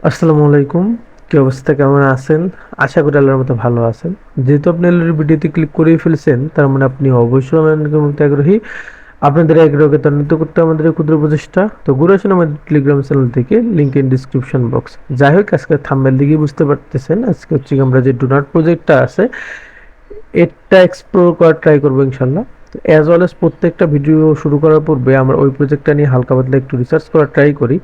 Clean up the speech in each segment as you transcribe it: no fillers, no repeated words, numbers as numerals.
আসসালামু আলাইকুম। কি অবস্থা, কেমন আছেন? আশা করি আল্লাহর মতো ভালো আছেন। যেহেতু আপনি অলরেডি ভিডিওতে ক্লিক করেই ফেলেছেন, তার মানে আপনি অবশ্যই অনলাইনের মধ্যে আগ্রহী। আপনাদের আগ্রহকে ত্বরান্বিত করতে আমাদের এই ক্ষুদ্র প্রচেষ্টা। তো ঘুরে আসুন আমাদের টেলিগ্রাম চ্যানেল থেকে, লিংক ইন ডিসক্রিপশন বক্স। যাই হোক, আজকে থাম্বনেল দিকেই বুঝতে পারতেছেন আজকে হচ্ছে আমরা যে ডোনাট প্রজেক্টটা আছে এটা এক্সপ্লোর করার ট্রাই করবো ইনশাল্লাহ। তো অ্যাজ ওয়েল এজ প্রত্যেকটা ভিডিও শুরু করার পূর্বে আমরা ওই প্রজেক্টটা নিয়ে হালকা পাতলা একটু রিসার্চ করার ট্রাই করি।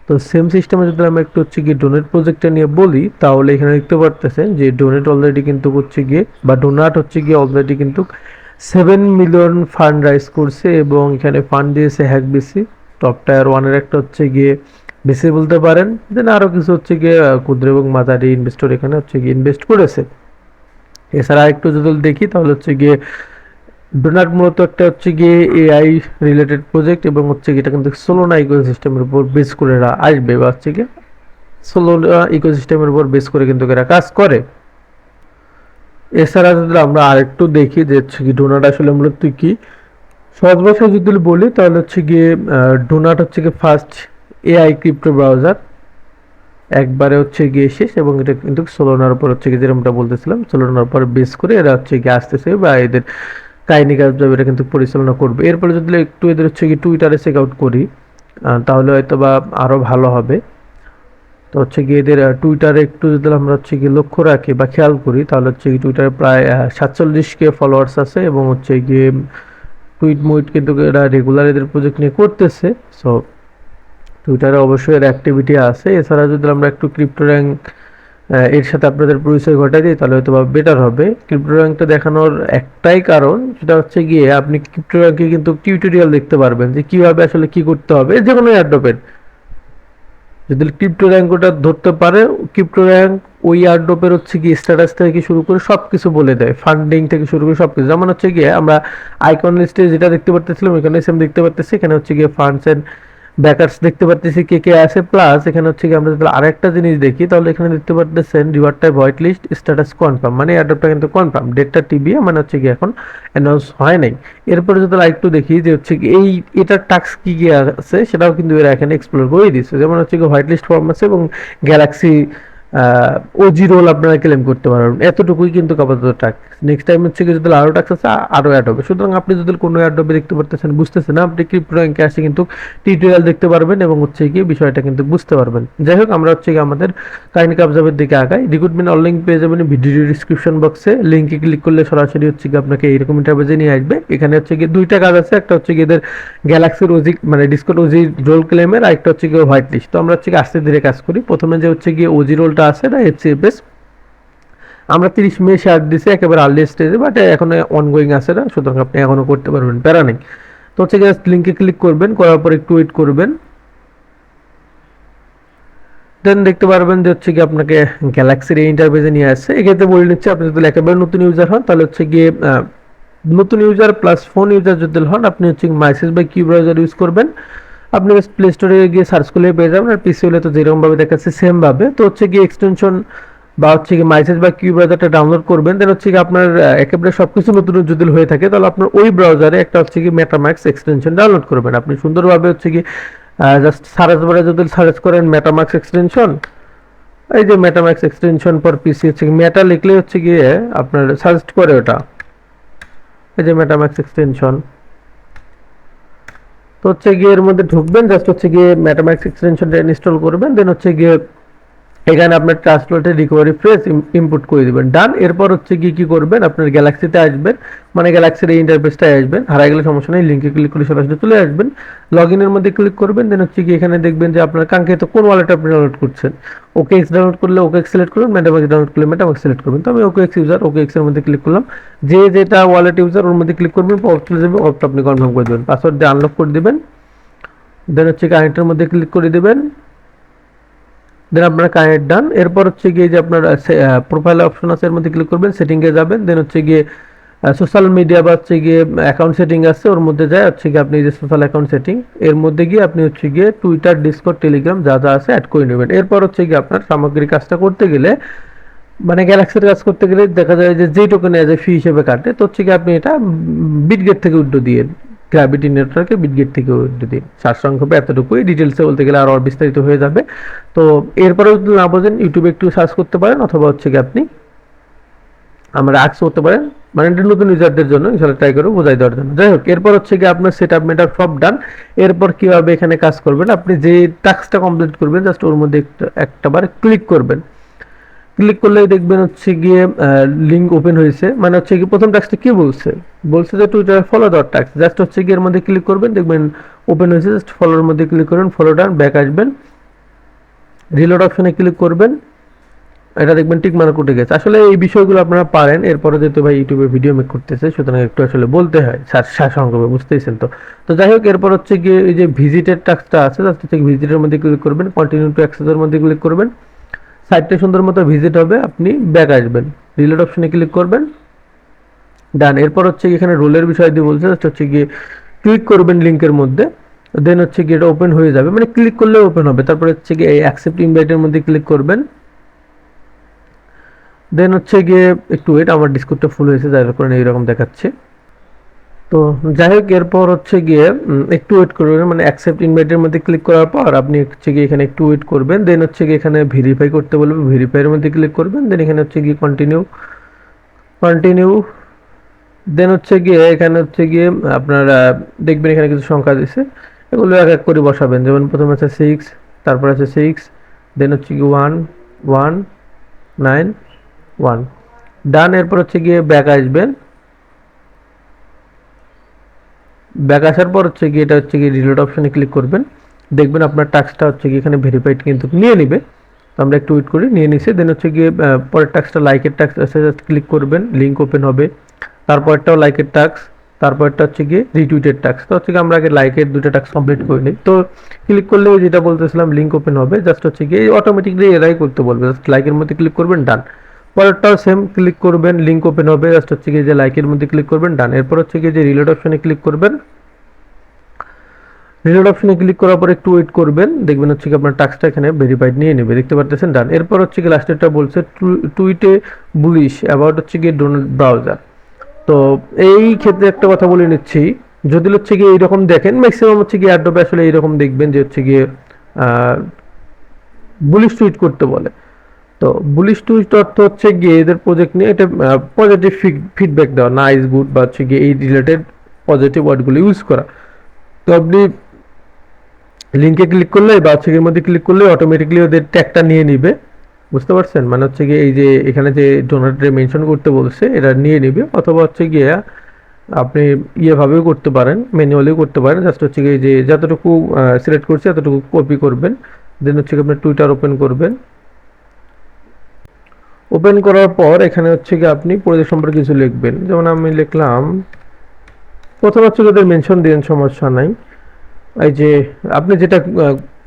তো সেম সিস্টেমে যদি আমরা একটু হচ্ছে গিয়ে ডোনেট প্রজেক্টটা নিয়ে বলি, তাহলে এখানে দেখতে পারতেছেন যে ডোনেট অলরেডি কিন্তু হচ্ছে গিয়ে বা ডোনাট হচ্ছে গিয়ে অলরেডি কিন্তু 7 মিলিয়ন ফান্ড রাইজ করছে এবং এখানে ফান্ড দিয়েছে হ্যাক বিসি। টপ টায়ার ওয়ানের একটা হচ্ছে গিয়ে বেশি বলতে পারেন। দেন আরও কিছু হচ্ছে গিয়ে ক্ষুদ্র এবং মাঝারি ইনভেস্টর এখানে হচ্ছে গিয়ে ইনভেস্ট করেছে। এছাড়া একটু যদি দেখি তাহলে হচ্ছে গিয়ে ডোনাট মূলত একটা হচ্ছে গিয়ে এআই রিলেটেড প্রজেক্ট এবং হচ্ছে গিয়ে এটা কিন্তু সোলোনা ইকোসিস্টেমের উপর বেস করে এরা আসবে বা হচ্ছে গিয়ে সোলোনা ইকোসিস্টেমের উপর বেস করে কিন্তু এরা কাজ করে। এছাড়া যদি আমরা আরেকটু দেখি যে হচ্ছে কি ডোনাট আসলে মূলত কি, সহজ ভাষায় যদি বলি তাহলে হচ্ছে গিয়ে ডোনাট হচ্ছে গিয়ে ফার্স্ট এআই ক্রিপ্টো ব্রাউজার, একবারে হচ্ছে গিয়ে শেষ। এবং এটা কিন্তু সোলোনার উপর হচ্ছে গিয়ে যেরকমটা বলতেছিলাম, সোলোনার উপর বেস করে এরা হচ্ছে গিয়ে আসতেছে বা এদের কাহিনী কার্যক্রম এটা কিন্তু পরিচালনা করবে। এরপরে যদি একটু এদের হচ্ছে কি টুইটারে চেক আউট করি, তাহলে হয়তো বা আরও ভালো হবে। তো হচ্ছে গিয়ে এদের টুইটারে একটু যদি আমরা হচ্ছে গিয়ে লক্ষ্য রাখি বা খেয়াল করি, তাহলে হচ্ছে কি টুইটারে প্রায় 47K ফলোয়ার্স আছে এবং হচ্ছে গিয়ে টুইট মুইট কিন্তু এরা রেগুলার এদের প্রজেক্ট নিয়ে করতেছে। সো টুইটারে অবশ্যই এর অ্যাক্টিভিটি আছে। এছাড়া যদি আমরা একটু ক্রিপ্টো র্যাঙ্ক এর সাথে আপনাদের পরিচয় ঘটাই দিই, তাহলে হয়তো বা বেটার হবে। ক্রিপ্টো র্যাঙ্কটা দেখানোর একটাই কারণ, সেটা হচ্ছে গিয়ে আপনি ক্রিপ্টো র্যাঙ্কে কিন্তু টিউটোরিয়াল দেখতে পারবেন যে কিভাবে আসলে কি করতে হবে যে কোনো এয়ারড্রপের। যদি ক্রিপ্টো র্যাঙ্ক ওটা ধরতে পারে, ক্রিপ্টো র্যাঙ্ক ওই এয়ারড্রপের হচ্ছে কি স্ট্যাটাস থেকে শুরু করে সবকিছু বলে দেয়, ফান্ডিং থেকে শুরু করে সবকিছু। যেমন হচ্ছে গিয়ে আমরা আইকন লিস্টে যেটা দেখতে পারতেছিলাম, এখানে সেম দেখতে পারতেছি। এখানে হচ্ছে গিয়ে ফান্ডস এন্ড ব্যাকার্স দেখতে পারতেছি কে কে আছে। প্লাস এখানে হচ্ছে কি আমরা যদি আরেকটা জিনিস দেখি, তাহলে এখানে দেখতে পারতেছেন reward type white list status confirm, মানে এয়ারড্রপটা কিন্তু কনফার্ম, ডেটটা টিবি মানে হচ্ছে কি এখন অ্যানাউন্স হয় নাই। এরপরে যদি একটু দেখি যে হচ্ছে কি এই এটার টাস্ক কি কি আছে, সেটাও কিন্তু এরা এখানে এক্সপ্লোর করে দিচ্ছে। যেমন হচ্ছে কি হোয়াইট লিস্ট ফর্ম আছে এবং গ্যালাক্সি ওজি রোল আপনারা ক্লেম করতে পারবেন। এতটুকুই কিন্তু আপাতত টাস্ক। নেক্সট টাইম হচ্ছে কি যদি আরো টাস্ক আছে আরো অ্যাড হবে। সুতরাং আপনি যদি কোনো অ্যাডবে দেখতে পারতেছেন, বুঝতেছেন না, আপনি ক্রিপ্টো র্যাঙ্কে আসে কিন্তু টিউটোরিয়াল দেখতে পারবেন এবং হচ্ছে গিয়ে বিষয়টা কিন্তু বুঝতে পারবেন। যাই হোক, আমরা হচ্ছে গিয়ে আমাদের কাহিনী কাবজাবের দিকে আগাই। রিক্রুটমেন্ট অল লিঙ্ক পেয়ে যাবেন ভিডিও ডিসক্রিপশন বক্সে। লিঙ্কে ক্লিক করলে সরাসরি হচ্ছে গিয়ে আপনাকে এইরকম ইন্টারভিউতে নিয়ে আসবে। এখানে হচ্ছে গিয়ে দুইটা কাজ আছে, একটা হচ্ছে গিয়ে এদের গ্যালাক্সির ওজি মানে ডিসকর্ড ওজি রোল ক্লেমের, আর একটা হচ্ছে গিয়ে হোয়াইট লিস্ট। তো আমরা হচ্ছে গিয়ে আস্তে ধীরে কাজ করি। প্রথমে যে হচ্ছে গিয়ে ওজি রোলটা আছে না এফসিএফএস, আমরা 30 মে শেয়ার দিছি একেবারে আর্লি স্টেজে, বাট এখন অনগোয়িং আছে না, সুতরাং আপনি এখনো করতে পারবেন, প্যারা নেই। তো হচ্ছে গিয়ে লিঙ্কে ক্লিক করবেন, করার পর একটু ওয়েট করবেন। দেন দেখতে পারবেন যে হচ্ছে গিয়ে আপনাকে গ্যালাক্সির এই ইন্টারফেসে নিয়ে আসছে। এক্ষেত্রে বলে নিচ্ছে, আপনি যদি একেবারে নতুন ইউজার হন, তাহলে হচ্ছে গিয়ে নতুন ইউজার প্লাস ফোন ইউজার যদি হন, আপনি হচ্ছে মাইসেস বাই কিউ ব্রাউজার ইউজ করবেন। আপনি প্লে স্টোরে গিয়ে সার্চ করলে পেয়ে যাবেন। আর পিসি হলে তো যেরকমভাবে দেখাচ্ছে সেম ভাবে। তো হচ্ছে গিয়ে এক্সটেনশন বা হচ্ছে কি মাইসেস বা কিউ ব্রাউজারটা ডাউনলোড করবেন। দেন হচ্ছে কি আপনার একেবারে সবকিছু নতুন যদি হয়ে থাকে, তাহলে আপনার ওই ব্রাউজারে একটা হচ্ছে কি মেটাম্যাক্স এক্সটেনশন ডাউনলোড করবেন। আপনি সুন্দরভাবে হচ্ছে কি জাস্ট সার্চ বারে যদি সার্চ করেন মেটাম্যাক্স এক্সটেনশন, এই যে মেটাম্যাক্স এক্সটেনশন ফর পিসি হচ্ছে কি মেটা লিখলে হচ্ছে গিয়ে আপনার সার্চ করে ওটা, এই যে মেটাম্যাক্স এক্সটেনশন। তো হচ্ছে গিয়ে এর মধ্যে ঢুকবেন, জাস্ট হচ্ছে গিয়ে মেটাম্যাক্স এক্সটেনশনটা ইনস্টল করবেন। দেন হচ্ছে গিয়ে এখানে আপনার ট্রান্সপ্লেটের রিকভারি ফ্রেজ ইনপুট করে দিবেন, ডান। এরপর হচ্ছে কি কি করবেন, আপনার গ্যালাক্সিতে আসবেন, মানে গ্যালাক্সির এই ইন্টারফেসটায় আসবেন। হারাই গেলে সমস্যা নেই, লিঙ্কে ক্লিক করে সরাসরি চলে আসবেন। লগ ইনের মধ্যে ক্লিক করবেন। দেন হচ্ছে কি এখানে দেখবেন যে আপনার কাঙ্ক্ষিত কোন ওয়ালেট আপনি ডাউনলোড করছেন। ওকে এক্স ডাউনলোড করলে ওকে এক্স সিলেক্ট করবেন, মেটামাক্স ডাউনলোড করলে মেটামাক্স সিলেক্ট করবেন। তো আমি ওকে এক্স ইউজার, ওকে এক্স এর মধ্যে ক্লিক করলাম। যে যেটা ওয়ালেট ইউজার ওর মধ্যে ক্লিক করবেন, অফ চলে যাবে, অফটা আপনি কনফার্ম করে দেবেন, পাসওয়ার্ড দিয়ে আনলক করে দিবেন। দেন হচ্ছে কানেক্টের মধ্যে ক্লিক করে দিবেন। দেন আপনার কানেক্ট ডান। এরপর হচ্ছে গিয়ে যে আপনার প্রোফাইল অপশন আছে, এর মধ্যে ক্লিক করবেন, সেটিংয়ে যাবেন। দেন হচ্ছে গিয়ে সোশ্যাল মিডিয়া বা হচ্ছে গিয়ে অ্যাকাউন্ট সেটিং আছে, ওর মধ্যে যায় হচ্ছে গিয়ে আপনি যে সোশ্যাল অ্যাকাউন্ট সেটিং, এর মধ্যে গিয়ে আপনি হচ্ছে গিয়ে টুইটার, ডিসকর্ড, টেলিগ্রাম যা যা আছে অ্যাড করে নেবেন। এরপর হচ্ছে গিয়ে আপনার সামগ্রিক কাজটা করতে গেলে, মানে গ্যালাক্সির কাজ করতে গেলে দেখা যায় যে যেই টোকেন এজ এ ফি হিসেবে কাটে, তো হচ্ছে গিয়ে আপনি এটা বিটগেট থেকে উইথড্র দিয়ে গ্র্যাভিটি নেটওয়ার্কে বিটগেট থেকে উইথড্র দিন। সারসংক্ষেপে এতটুকুই, ডিটেলসে বলতে গেলে আরও বিস্তারিত হয়ে যাবে। তো এরপরেও যদি না বোঝেন ইউটিউবে একটু সার্চ করতে পারেন, অথবা হচ্ছে কি আপনি আমরা আক্স করতে পারেন, মানে নতুন ইউজারদের জন্য ইনশাআল্লাহ ট্রাই করে বোঝাই দেওয়ার জন্য। যাই হোক, এরপর হচ্ছে কি আপনার সেটআপ মেটআপ সব ডান। এরপর কিভাবে এখানে কাজ করবেন, আপনি যে টাস্কটা কমপ্লিট করবেন জাস্ট ওর মধ্যে একটা বার ক্লিক করবেন। ক্লিক করলেই দেখবেন হচ্ছে গিয়ে লিঙ্ক ওপেন হয়েছে, মানে হচ্ছে কি প্রথম টাস্কটা কি বলছে, বলছে যে টুইটার ফলো দেওয়ার টাস্ক। জাস্ট হচ্ছে কি এর মধ্যে ক্লিক করবেন, দেখবেন ওপেন হয়েছে, জাস্ট ফলোর মধ্যে ক্লিক করবেন, ফলো ডান, ব্যাক আসবেন, রিলোড অপশনে ক্লিক করবেন, এটা দেখবেন টিক মার্ক উঠে গেছে। আসলে এই বিষয়গুলো আপনারা পারেন, এরপরে যেহেতু ভাই ইউটিউবে ভিডিও মেক করতেছে সুতরাং একটু আসলে বলতে হয় সারসংক্ষেপে, বুঝতেইছেন তো। তো যাই হোক, এরপর হচ্ছে গিয়ে এই যে ভিজিটের টাস্কটা আছে, জাস্ট হচ্ছে ভিজিটের মধ্যে ক্লিক করবেন, কন্টিনিউ টু অ্যাক্সেসের মধ্যে ক্লিক করবেন, সাইটটা সুন্দর মতো ভিজিট হবে, আপনি ব্যাক আসবেন, রিলোড অপশনে ক্লিক করবেন, ডান। এরপর হচ্ছে এখানে রোলের বিষয় দিয়ে বলছে, জাস্ট হচ্ছে গিয়ে ক্লিক করবেন লিঙ্কের মধ্যে, দেন হচ্ছে গিয়ে এটা ওপেন হয়ে যাবে, মানে ক্লিক করলে ওপেন হবে। তারপর হচ্ছে গিয়ে এই অ্যাকসেপ্ট ইনভাইটের মধ্যে ক্লিক করবেন, দেন হচ্ছে গিয়ে একটু ওয়েট, আমার ডিসকোডটা ফুল হয়েছে যার কারণে এইরকম দেখাচ্ছে। তো যাই হোক, এরপর হচ্ছে গিয়ে একটু ওয়েট করবেন, মানে অ্যাকসেপ্ট ইনভাইটের মধ্যে ক্লিক করার পর আপনি হচ্ছে গিয়ে এখানে একটু ওয়েট করবেন, দেন হচ্ছে গিয়ে এখানে ভেরিফাই করতে বলবে, ভেরিফাইয়ের মধ্যে ক্লিক করবেন, দেন এখানে হচ্ছে গিয়ে কন্টিনিউ, কন্টিনিউ, দেন হচ্ছে গিয়ে এখানে হচ্ছে গিয়ে আপনার দেখবেন এখানে কিছু সংখ্যা দিছে, এগুলো এক এক করে বসাবেন। যেমন প্রথমে আছে 6, তারপর আছে 6, দেন হচ্ছে গিয়ে 1 1 9 1, ডান। এরপর হচ্ছে গিয়ে ব্যাক আসবেন, ব্যাক আসার পর হচ্ছে গিয়ে এটা হচ্ছে গিয়ে রিলোড অপশনে ক্লিক করবেন, দেখবেন আপনার টাস্কটা হচ্ছে গিয়ে এখানে ভেরিফাইড কিন্তু নিয়ে নিবে। তো আমরা একটু ওয়েট করি, নিয়ে নিছে। দেন হচ্ছে গিয়ে পরের টাস্কটা লাইকের টাস্ক আছে, জাস্ট ক্লিক করবেন, লিঙ্ক ওপেন হবে, তারপরটাও লাইকের টাস্ক, তারপরটা হচ্ছে গিয়ে রিটুইটের টাস্ক। তো হচ্ছে গিয়ে আমরা আগে লাইকের দুটো টাস্ক কমপ্লিট করে নিই। তো ক্লিক করলে যেটা বলতেছিলাম লিঙ্ক ওপেন হবে, জাস্ট হচ্ছে গিয়ে অটোমেটিকলি এরাই করতে বলবে, জাস্ট লাইকের মধ্যে ক্লিক করবেন, ডান। পরেরটাও সেম, ক্লিক করবেন, লিঙ্ক ওপেন হবে, জাস্ট হচ্ছে গিয়ে যে লাইকের মধ্যে ক্লিক করবেন, ডান। এরপর হচ্ছে গিয়ে যে রিলোড অপশনে ক্লিক করবেন, রিলোড অপশনে ক্লিক করার পর একটু ওয়েট করবেন, দেখবেন হচ্ছে কি আপনার টাস্কটা এখানে ভেরিফাইড নিয়ে নেবে, দেখতে পারতেছেন, ডান। এরপর হচ্ছে কি লাস্টেরটা বলছে টুইটে বুলিশ অ্যাবাউট হচ্ছে গিয়ে ডোনাল্ড ব্রাউজার। তো এই ক্ষেত্রে একটা কথা বলে নিচ্ছি, যদি হচ্ছে গিয়ে এইরকম দেখেন, ম্যাক্সিমাম হচ্ছে গিয়ে অ্যাডোবে আসলে এইরকম দেখবেন যে হচ্ছে গিয়ে বুলিশ টুইট করতে বলে। তো বুলিশ টুইট অর্থ হচ্ছে গিয়ে এদের প্রজেক্ট নিয়ে এটা পজিটিভ ফিডব্যাক দেওয়া, নাইস, গুড বা হচ্ছে গিয়ে এই রিলেটেড পজিটিভ ওয়ার্ডগুলো ইউজ করা। তো আপনি লিঙ্কে ক্লিক করলে বা হচ্ছে এর মধ্যে ক্লিক করলে অটোমেটিকলি ওদের ট্যাগটা নিয়ে নিবে, বুঝতে পারছেন? মানে হচ্ছে গিয়ে এই যে এখানে যে ডোনারটা মেনশন করতে বলছে এটা নিয়ে নিবে, অথবা হচ্ছে গিয়ে আপনি ইয়েভাবেও করতে পারেন, ম্যানুয়ালিও করতে পারেন। জাস্ট হচ্ছে গিয়ে যে যতটুকু সিলেক্ট করছে এতটুকু কপি করবেন, দেন হচ্ছে কি আপনার টুইটার ওপেন করবেন। ওপেন করার পর এখানে হচ্ছে কি আপনি প্রজেক্ট সম্পর্কে কিছু লিখবেন, যেমন আমি লিখলাম, প্রথমে হচ্ছে ওদের মেনশন দিন, সমস্যা নাই। এই যে আপনি যেটা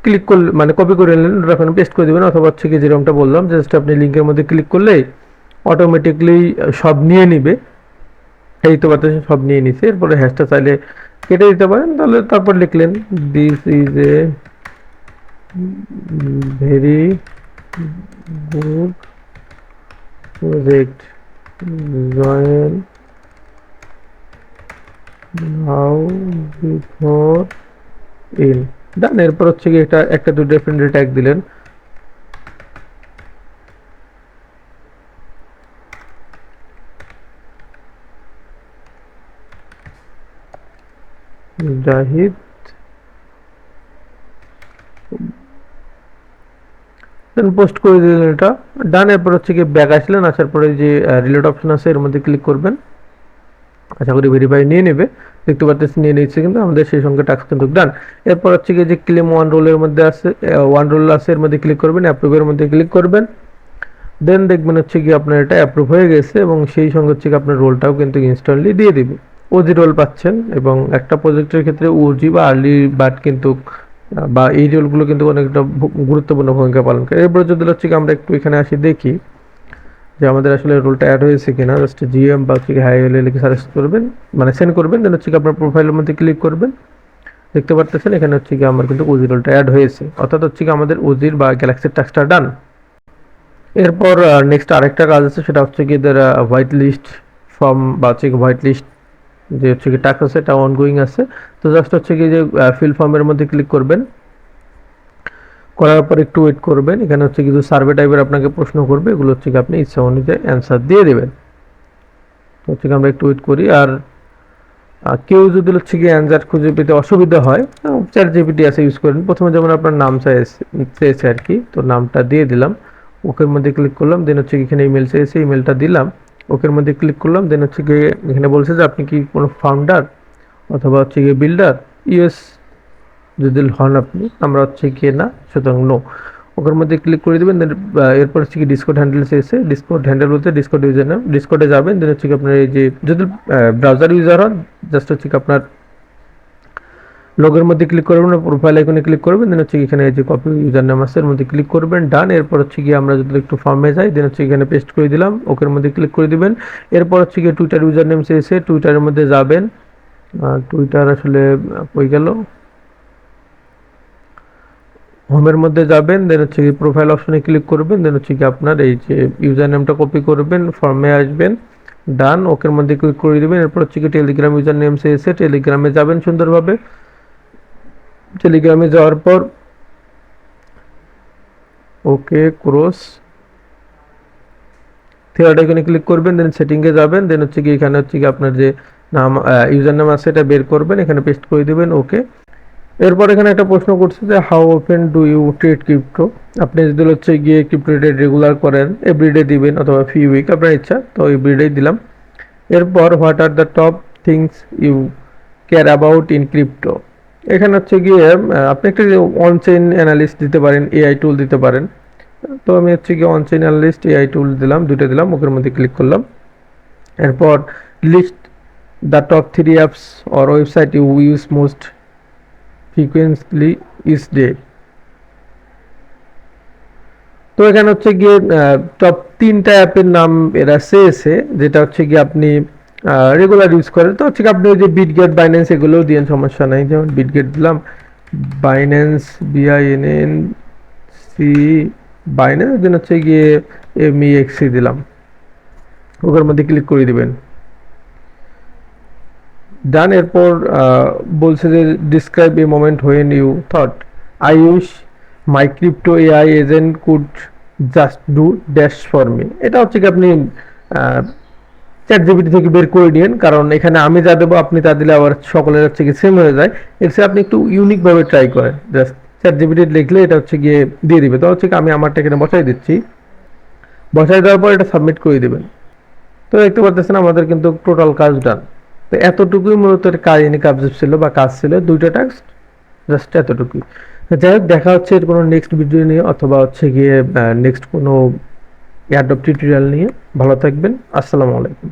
ক্লিক করলে মানে কপি করে নিলেন ওটা এখন পেস্ট করে দেবেন, অথবা হচ্ছে কি যেরকমটা বললাম জাস্ট আপনি লিঙ্কের মধ্যে ক্লিক করলে অটোমেটিকলি সব নিয়ে নিবে। এই তো বাতাসে সব নিয়ে নিছে। এরপরে হ্যাশটা চাইলে কেটে দিতে পারেন, তাহলে তারপর লিখলেন this is a very good project, join now before in, done. এরপর হচ্ছে কি এটা একটা দুটো ফ্রেন্ডের ট্যাগ দিলেন, জাহিদ, দেন পোস্ট করে দিলেন এটা, ডান। এরপর হচ্ছে কি ব্যাক আসলেন, আসার পরে যে রিলেট অপশন আছে এর মধ্যে ক্লিক করবেন, আশা করি ভেরিফাই নিয়ে নেবে, দেখতে পাচ্ছেন নিয়ে নিচ্ছে, কিন্তু আমাদের সেই সঙ্গে টাস্ক কিন্তু ডান। এরপর হচ্ছে কি যে ক্লেম ওয়ান রোলের মধ্যে আছে, ওয়ান রোল আছে এর মধ্যে ক্লিক করবেন, অ্যাপ্রুভের মধ্যে ক্লিক করবেন, দেন দেখবেন হচ্ছে কি আপনার এটা অ্যাপ্রুভ হয়ে গেছে, এবং সেই সঙ্গে হচ্ছে কি আপনার রোলটাও কিন্তু ইনস্ট্যান্টলি দিয়ে দিবে, ওজি রোল পাচ্ছেন। এবং একটা প্রজেক্টের ক্ষেত্রে ওজি বা আর্লি বার্ড কিন্তু বা এই রোলগুলো কিন্তু অনেকটা গুরুত্বপূর্ণ ভূমিকা পালন করে। এরপরে যদি হচ্ছে কি আমরা একটু এখানে আসি দেখি যে আমাদের আসলে রোলটা অ্যাড হয়েছে কিনা, জাস্ট জিএম বা হচ্ছে হাই লিখে সার্চ করবেন, মানে সেন্ড করবেন, দেন হচ্ছে কি আপনার প্রোফাইলের মধ্যে ক্লিক করবেন, দেখতে পারতেছেন এখানে হচ্ছে কি আমার কিন্তু ওজি রোলটা অ্যাড হয়েছে, অর্থাৎ হচ্ছে কি আমাদের ওজির বা গ্যালাক্সির টাস্কটা ডান। এরপর নেক্সট আরেকটা কাজ আছে, সেটা হচ্ছে কি এদের হোয়াইট লিস্ট ফর্ম বা হচ্ছে হোয়াইট লিস্ট যে হচ্ছে কি টাস্ক আছে এটা অনগোয়িং আছে। তো জাস্ট হচ্ছে কি যে ফিল ফর্মের মধ্যে ক্লিক করবেন, করার পর একটু ওয়েট করবেন। এখানে হচ্ছে কিছু সার্ভে টাইপের আপনাকে প্রশ্ন করবে, এগুলো হচ্ছে কি আপনি ইচ্ছা অনুযায়ী অ্যান্সার দিয়ে দেবেন। তো হচ্ছে কি আমরা একটু ওয়েট করি। আর কেউ যদি হচ্ছে কি অ্যান্সার খুঁজে পেতে অসুবিধা হয়, চ্যাট জিপিটি আছে ইউজ করেন। প্রথমে যেমন আপনার নাম চেয়েছে আর কি, তো নামটা দিয়ে দিলাম, ওকের মধ্যে ক্লিক করলাম, দেন হচ্ছে কি এখানে ইমেল চেয়েছে, ইমেলটা দিলাম, ওকের মধ্যে ক্লিক করলাম, দেন হচ্ছে কি এখানে বলছে যে আপনি কি কোনো ফাউন্ডার অথবা হচ্ছে গিয়ে বিল্ডার, ইউএস যদি হন আপনি, আমরা হচ্ছে কি না, সুতরাং নো। ওকের মধ্যে ক্লিক করে দেবেন, দেন এরপর হচ্ছে কি ডিসকর্ড হ্যান্ডেল এসে, ডিসকর্ড হ্যান্ডেল বলতে ডিসকর্ড ইউজার নাম, ডিসকর্ডে যাবেন, দেন হচ্ছে কি আপনার এই যে যদি ব্রাউজার ইউজার হন, জাস্ট হচ্ছে কি আপনার লগের মধ্যে ক্লিক করবেন, প্রোফাইল আইকনে ক্লিক করবেন, দেন হচ্ছে এখানে যে কপি ইউজার নাম আছে এর মধ্যে ক্লিক করবেন, ডান। এরপর হচ্ছে গিয়ে আমরা যদি একটু ফর্মে যাই, দেন হচ্ছে এখানে পেস্ট করে দিলাম, ওকের মধ্যে ক্লিক করে দিবেন। এরপর হচ্ছে গিয়ে টুইটার ইউজার নেম চেয়েছে, টুইটারের মধ্যে যাবেন, টুইটার আসলে কই গেল, হোমের মধ্যে যাবেন, দেন হচ্ছে কি প্রোফাইল অপশনে ক্লিক করবেন, দেন হচ্ছে কি আপনার এই যে ইউজার নেমটা কপি করবেন, ফর্মে আসবেন, ডান, ওকের মধ্যে ক্লিক করে দিবেন। এরপর হচ্ছে কি টেলিগ্রাম ইউজার নেম চেয়েছে, টেলিগ্রামে যাবেন সুন্দরভাবে, টেলিগ্রামে যাওয়ার পর ওকে ক্রস থ্রেড আইকনে ক্লিক করবেন, দেন সেটিংয়ে যাবেন, দেন হচ্ছে কি এখানে হচ্ছে কি আপনার যে নাম ইউজার নাম আছে এটা বের করবেন, এখানে পেস্ট করে দিবেন, ওকে। এরপর এখানে একটা প্রশ্ন করছে যে how often do you trade crypto. আপনি যদি হচ্ছে গিয়ে ক্রিপ্টো ট্রেড রেগুলার করেন, এভরিডে দিবেন অথবা ফি উইক, আপনার ইচ্ছা, তো এভরিডে দিলাম। এরপর what are the top things you care about in crypto. এখানে হচ্ছে গিয়ে আপনি একটা অন চেইন অ্যানালিস্ট দিতে পারেন, এআই টুল দিতে পারেন। তো আমি হচ্ছে গিয়ে on chain analyst AI tool দিলাম, দুটো দিলাম, ওকের মধ্যে ক্লিক করলাম। এরপর list the top 3 apps or website you use most frequently each day. তো এখানে হচ্ছে গিয়ে টপ 3টা অ্যাপের নাম এরা চেয়েছে, যেটা হচ্ছে গিয়ে আপনি রেগুলার ইউজ করেন। তো হচ্ছে কি আপনি ওই যে বিটগেট, বাইন্যান্স এগুলোও দিয়ে সমস্যা নাই, যেমন বিটগেট দিলাম, বাইন্যান্স BINNC, বাইন্যান্স, দেন হচ্ছে গিয়ে MEXC দিলাম, ওটার মধ্যে ক্লিক করে দিবেন, ডান। এরপর বলছে যে describe a moment when you thought I wish my crypto AI agent could just do dash for me. এটা হচ্ছে কি আপনি চ্যাট জিপিটি থেকে বের করে নিন, কারণ এখানে আমি যা দেবো আপনি তা দিলে আবার সকলের হচ্ছে কি সেম হয়ে যায়। এর চেয়ে আপনি একটু ইউনিকভাবে ট্রাই করেন, জাস্ট চ্যাট জিপিটি লিখলে এটা হচ্ছে গিয়ে দিয়ে দিবে। তো হচ্ছে কি আমি আমারটা এখানে বসাই দিচ্ছি, বসাই দেওয়ার পর এটা সাবমিট করে দিবেন। তো দেখতে পাচ্ছেন আমাদের কিন্তু টোটাল কাজ ডান। তো এতটুকুই মূলত কাজ ছিল বা কাজ ছিল, 2টা টাস্ক, জাস্ট এতটুকুই। যাই হোক, দেখা হচ্ছে এর কোনো নেক্সট ভিডিও নিয়ে অথবা হচ্ছে গিয়ে নেক্সট কোনো অ্যাডব টিউটোরিয়াল নিয়ে। ভালো থাকবেন, আসসালামু আলাইকুম।